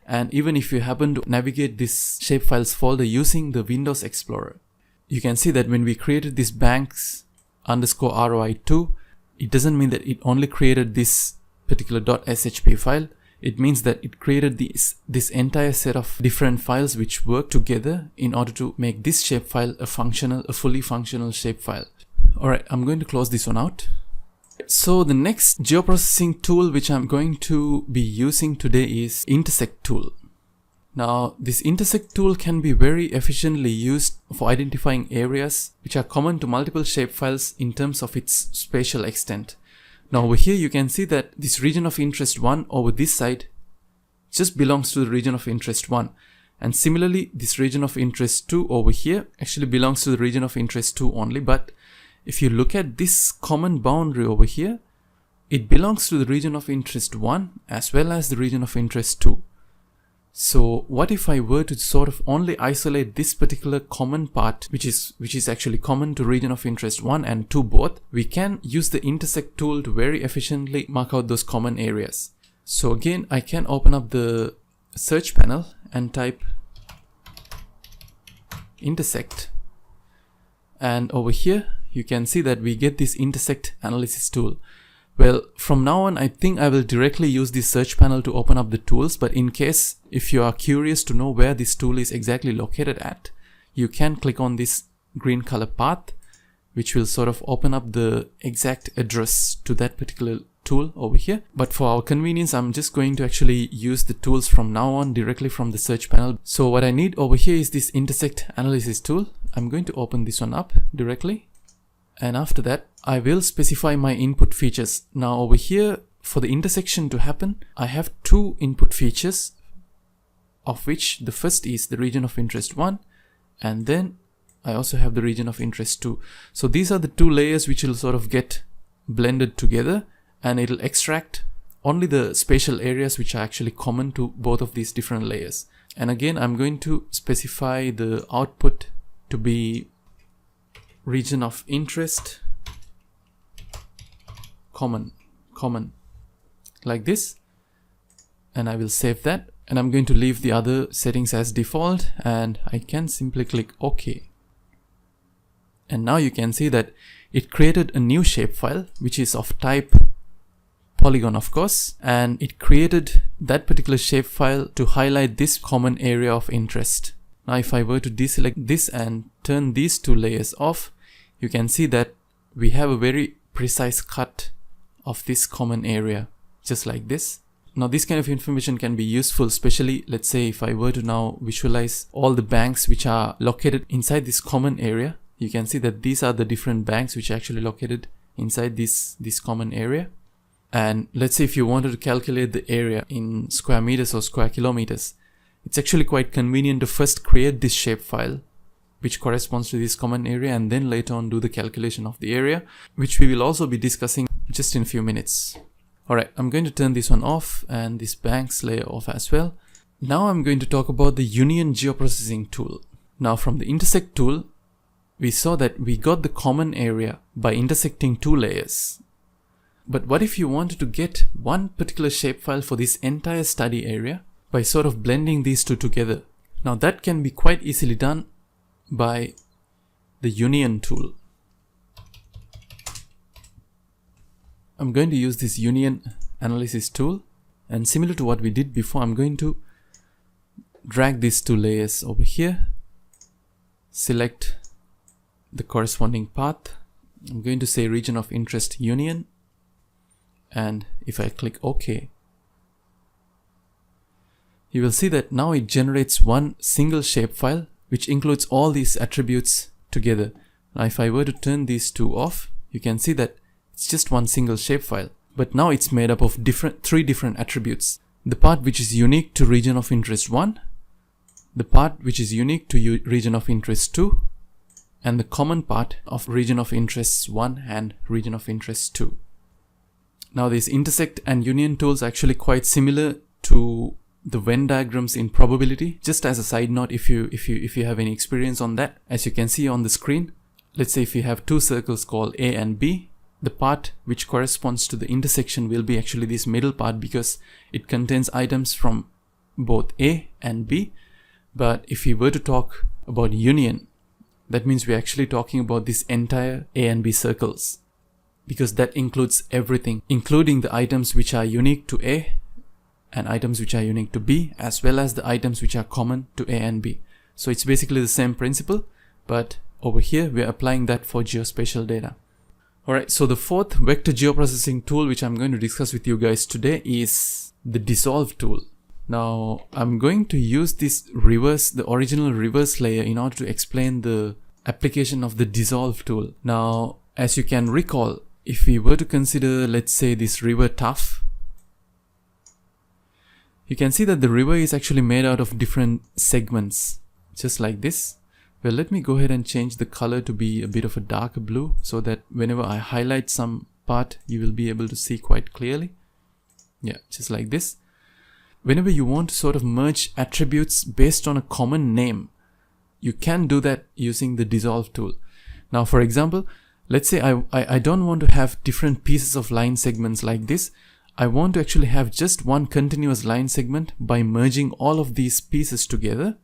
And even if you happen to navigate this shapefiles folder using the Windows Explorer, you can see that when we created this banks underscore ROI2, it doesn't mean that it only created this particular .shp file. It means that it created this entire set of different files which work together in order to make this shapefile a fully functional shapefile. Alright, I'm going to close this one out. So the next geoprocessing tool which I'm going to be using today is intersect tool. Now this intersect tool can be very efficiently used for identifying areas which are common to multiple shapefiles in terms of its spatial extent. Now over here you can see that this region of interest 1 over this side just belongs to the region of interest 1, and similarly this region of interest 2 over here actually belongs to the region of interest 2 only. But if you look at this common boundary over here, it belongs to the region of interest 1 as well as the region of interest 2. So what if I were to sort of only isolate this particular common part, which is actually common to region of interest 1 and 2 both? We can use the intersect tool to very efficiently mark out those common areas. So again, I can open up the search panel and type intersect, and over here you can see that we get this intersect analysis tool. Well, from now on, I think I will directly use the search panel to open up the tools, but in case if you are curious to know where this tool is exactly located at, you can click on this green color path, which will sort of open up the exact address to that particular tool over here. But for our convenience, I'm just going to actually use the tools from now on directly from the search panel. So what I need over here is this intersect analysis tool. I'm going to open this one up directly. And after that, I will specify my input features. Now over here, for the intersection to happen, I have two input features, of which the first is the region of interest 1, and then I also have the region of interest 2. So these are the two layers which will sort of get blended together, and it'll extract only the spatial areas which are actually common to both of these different layers. And again, I'm going to specify the output to be region of interest common like this, and I will save that, and I'm going to leave the other settings as default, and I can simply click OK. And now you can see that it created a new shapefile which is of type polygon, of course, and it created that particular shapefile to highlight this common area of interest. Now if I were to deselect this and turn these two layers off, you can see that we have a very precise cut of this common area, just like this. Now this kind of information can be useful, especially let's say if I were to now visualize all the banks which are located inside this common area. You can see that these are the different banks which are actually located inside this common area. And let's say if you wanted to calculate the area in square meters or square kilometers, it's actually quite convenient to first create this shapefile which corresponds to this common area, and then later on do the calculation of the area, which we will also be discussing just in a few minutes. Alright, I'm going to turn this one off and this banks layer off as well. Now I'm going to talk about the union geoprocessing tool. Now from the intersect tool, we saw that we got the common area by intersecting two layers. But what if you wanted to get one particular shapefile for this entire study area by sort of blending these two together? Now that can be quite easily done by the union tool. I'm going to use this union analysis tool, and similar to what we did before, I'm going to drag these two layers over here, select the corresponding path. I'm going to say region of interest union, and if I click OK, you will see that now it generates one single shapefile which includes all these attributes together. Now if I were to turn these two off, you can see that it's just one single shapefile, but now it's made up of three different attributes. The part which is unique to region of interest 1, the part which is unique to region of interest 2, and the common part of region of interest 1 and region of interest 2. Now these intersect and union tools are actually quite similar to the Venn diagrams in probability. Just as a side note, if you have any experience on that, as you can see on the screen, let's say if you have two circles called A and B, the part which corresponds to the intersection will be actually this middle part because it contains items from both A and B. But if we were to talk about union, that means we're actually talking about this entire A and B circles. because that includes everything, including the items which are unique to A and items which are unique to B, as well as the items which are common to A and B. So it's basically the same principle, but over here we're applying that for geospatial data. Alright, so the fourth vector geoprocessing tool which I'm going to discuss with you guys today is the dissolve tool. Now I'm going to use this the original reverse layer in order to explain the application of the dissolve tool. Now, as you can recall, if we were to consider, let's say, this river Tuff, you can see that the river is actually made out of different segments, just like this. Well, let me go ahead and change the color to be a bit of a darker blue so that whenever I highlight some part, you will be able to see quite clearly. Yeah, just like this. Whenever you want to sort of merge attributes based on a common name, you can do that using the dissolve tool. Now, for example, let's say I don't want to have different pieces of line segments like this. I want to actually have just one continuous line segment. By merging all of these pieces together,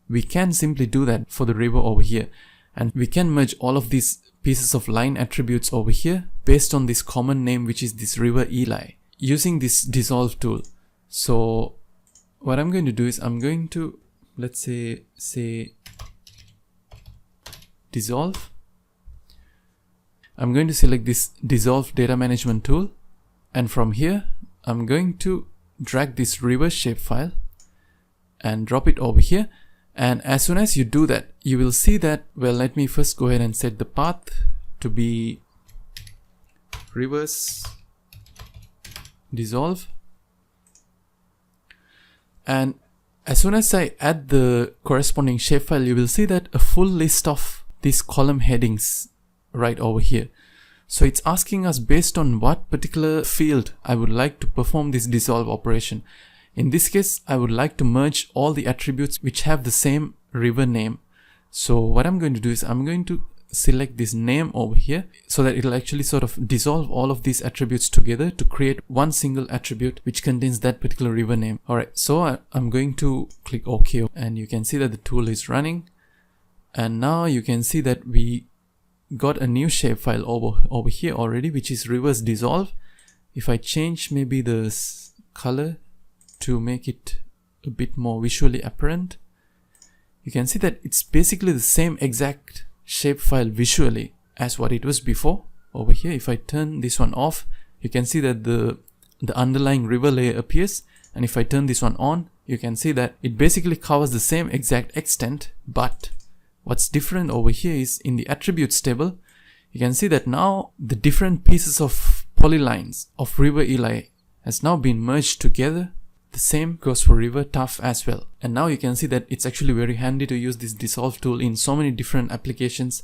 we can simply do that for the river over here. And we can merge all of these pieces of line attributes over here based on this common name, which is this river Eli, using this dissolve tool. So what I'm going to do is I'm going to, let's say dissolve. I'm going to select this dissolve data management tool, and from here I'm going to drag this river shapefile and drop it over here. And as soon as you do that, you will see that, well, let me first go ahead and set the path to be reverse dissolve. And as soon as I add the corresponding shapefile, you will see that a full list of these column headings right over here. So it's asking us based on what particular field I would like to perform this dissolve operation. In this case, I would like to merge all the attributes which have the same river name. So what I'm going to do is I'm going to select this name over here so that it'll actually sort of dissolve all of these attributes together to create one single attribute which contains that particular river name. Alright, so I'm going to click OK, and you can see that the tool is running. And now you can see that we got a new shapefile over here already, which is reverse dissolve. If I change maybe the color to make it a bit more visually apparent, you can see that it's basically the same exact shapefile visually as what it was before over here. If I turn this one off, you can see that the underlying river layer appears, and if I turn this one on, you can see that it basically covers the same exact extent. But what's different over here is in the attributes table, you can see that now the different pieces of polylines of river Eli has now been merged together. The same goes for river Tuff as well. And now you can see that it's actually very handy to use this dissolve tool in so many different applications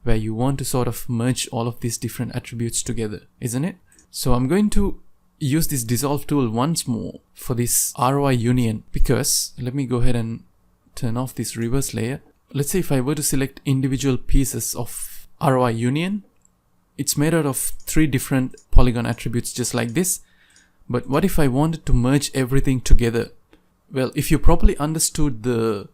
where you want to sort of merge all of these different attributes together, isn't it? So I'm going to use this dissolve tool once more for this ROI union, because let me go ahead and turn off this reverse layer. Let's say if I were to select individual pieces of ROI union, it's made out of 3 different polygon attributes just like this. But what if I wanted to merge everything together? Well, if you properly understood the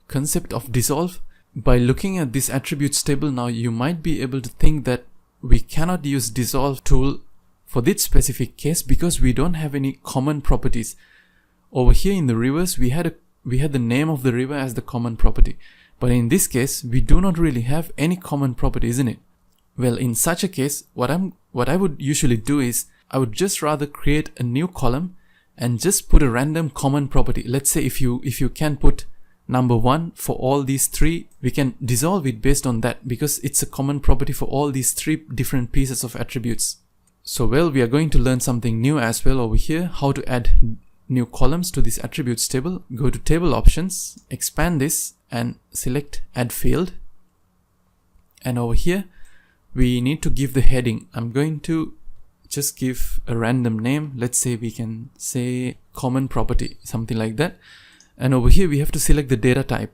concept of dissolve, by looking at this attributes table now, you might be able to think that we cannot use dissolve tool for this specific case because we don't have any common properties. Over here in the rivers, we had the name of the river as the common property. But in this case, we do not really have any common property, isn't it? Well, in such a case, what I would usually do is I would just rather create a new column and just put a random common property. Let's say if you can put number 1 for all these 3, we can dissolve it based on that because it's a common property for all these 3 different pieces of attributes. So well, we are going to learn something new as well over here, how to add new columns to this attributes table. Go to table options, expand this and select add field. And over here, we need to give the heading. I'm going to just give a random name. Let's say we can say common property, something like that. And over here we have to select the data type.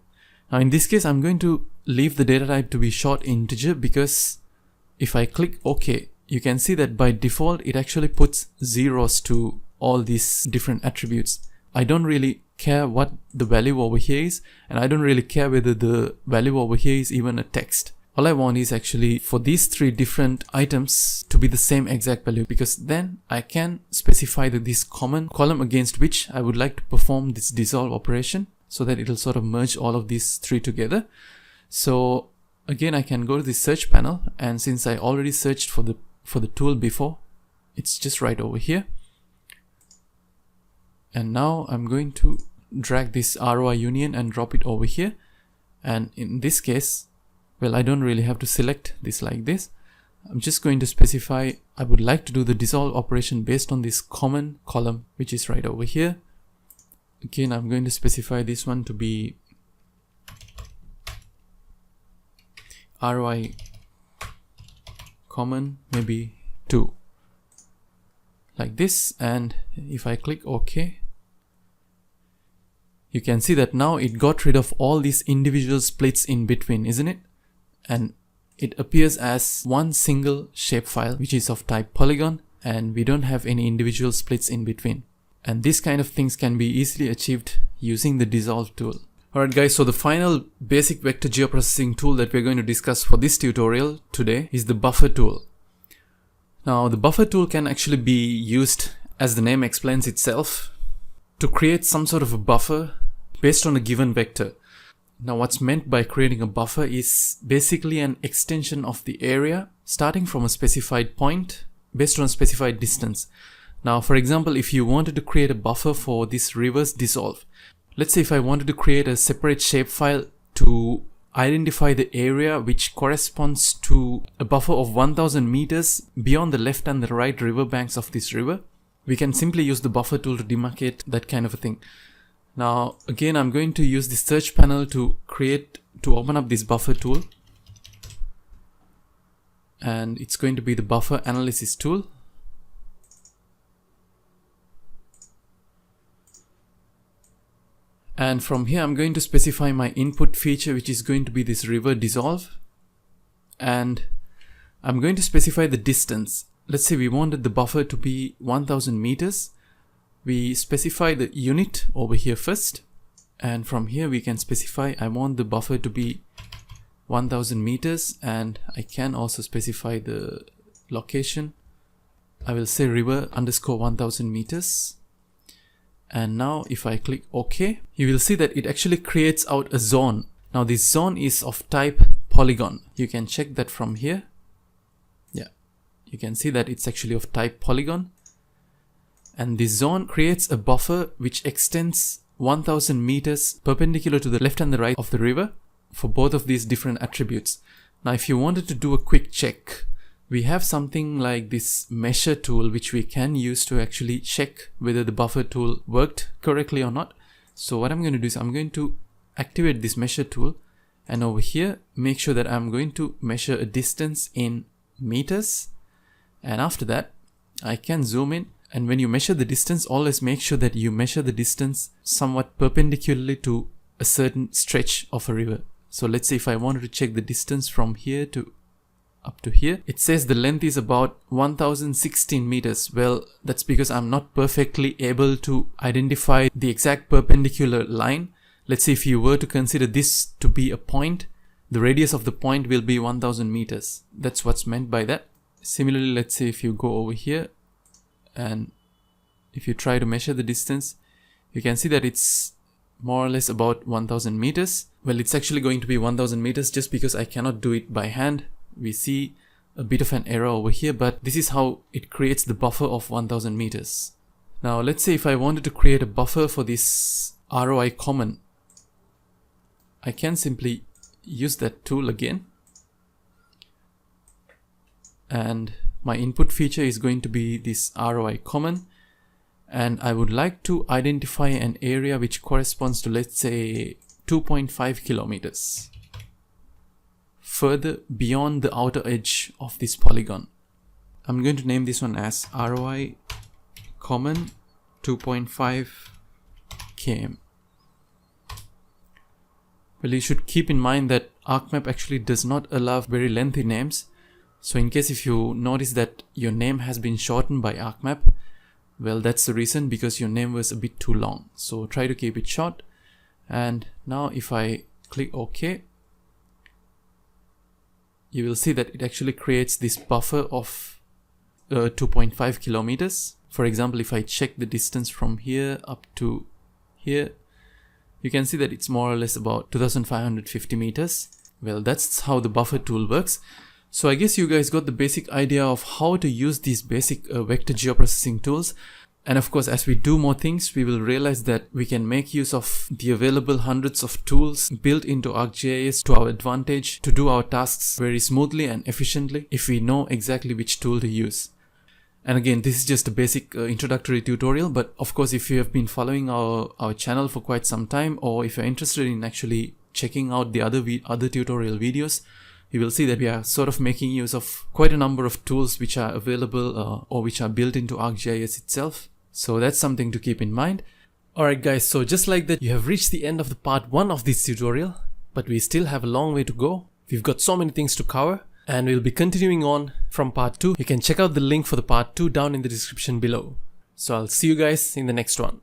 Now in this case, I'm going to leave the data type to be short integer because if I click OK, you can see that by default it actually puts zeros to all these different attributes. I don't really care what the value over here is, and I don't really care whether the value over here is even a text. all I want is actually for these three different items to be the same exact value, because then I can specify this common column against which I would like to perform this dissolve operation, so that it'll sort of merge all of these three together. So again, I can go to the search panel, and since I already searched for the tool before, it's just right over here. And now I'm going to drag this ROI union and drop it over here. And in this case, well, I don't really have to select this like this. I'm just going to specify I would like to do the dissolve operation based on this common column, which is right over here. Again, I'm going to specify this one to be ROI common, maybe 2, like this. And if I click OK, you can see that now it got rid of all these individual splits in between, isn't it? And it appears as one single shapefile, which is of type polygon, and we don't have any individual splits in between. And this kind of things can be easily achieved using the dissolve tool. Alright guys, so the final basic vector geoprocessing tool that we're going to discuss for this tutorial today is the buffer tool. Now the buffer tool can actually be used, as the name explains itself, to create some sort of a buffer based on a given vector. Now what's meant by creating a buffer is basically an extension of the area starting from a specified point based on a specified distance. Now for example, if you wanted to create a buffer for this reverse dissolve, let's say if I wanted to create a separate shapefile to identify the area which corresponds to a buffer of 1000 meters beyond the left and the right river banks of this river, we can simply use the buffer tool to demarcate that kind of a thing. Now again, I'm going to use the search panel to open up this buffer tool, and it's going to be the buffer analysis tool. And from here, I'm going to specify my input feature, which is going to be this river dissolve. And I'm going to specify the distance. Let's say we wanted the buffer to be 1000 meters. We specify the unit over here first. And from here, we can specify I want the buffer to be 1000 meters. And I can also specify the location. I will say river underscore 1000 meters. And now if I click OK, you will see that it actually creates out a zone. Now this zone is of type polygon. You can check that from here. Yeah, you can see that it's actually of type polygon. And this zone creates a buffer which extends 1000 meters perpendicular to the left and the right of the river for both of these different attributes. Now if you wanted to do a quick check, we have something like this measure tool which we can use to actually check whether the buffer tool worked correctly or not. So what I'm going to do is I'm going to activate this measure tool, and over here make sure that I'm going to measure a distance in meters, and after that I can zoom in. And when you measure the distance, always make sure that you measure the distance somewhat perpendicularly to a certain stretch of a river. So let's say if I wanted to check the distance from here to up to here, it says the length is about 1016 meters. Well, that's because I'm not perfectly able to identify the exact perpendicular line. Let's say if you were to consider this to be a point, the radius of the point will be 1000 meters. That's what's meant by that. Similarly, let's say if you go over here and if you try to measure the distance, you can see that it's more or less about 1000 meters. Well, it's actually going to be 1000 meters just because I cannot do it by hand. We see a bit of an error over here, but this is how it creates the buffer of 1000 meters. Now let's say if I wanted to create a buffer for this ROI common, I can simply use that tool again, and my input feature is going to be this ROI common, and I would like to identify an area which corresponds to, let's say, 2.5 kilometers further beyond the outer edge of this polygon. I'm going to name this one as ROI common 2.5 km. Well, you should keep in mind that ArcMap actually does not allow very lengthy names. So in case if you notice that your name has been shortened by ArcMap, well, that's the reason, because your name was a bit too long. So try to keep it short. And now if I click OK, you will see that it actually creates this buffer of 2.5 kilometers. For example, if I check the distance from here up to here, you can see that it's more or less about 2550 meters. Well, that's how the buffer tool works. So I guess you guys got the basic idea of how to use these basic vector geoprocessing tools. And of course, as we do more things, we will realize that we can make use of the available hundreds of tools built into ArcGIS to our advantage to do our tasks very smoothly and efficiently if we know exactly which tool to use. And again, this is just a basic introductory tutorial, but of course, if you have been following our channel for quite some time, or if you're interested in actually checking out the other tutorial videos, you will see that we are sort of making use of quite a number of tools which are available or which are built into ArcGIS itself. So that's something to keep in mind. Alright guys, so just like that, you have reached the end of the part 1 of this tutorial, but we still have a long way to go. We've got so many things to cover, and we'll be continuing on from part 2. You can check out the link for the part 2 down in the description below. So I'll see you guys in the next one.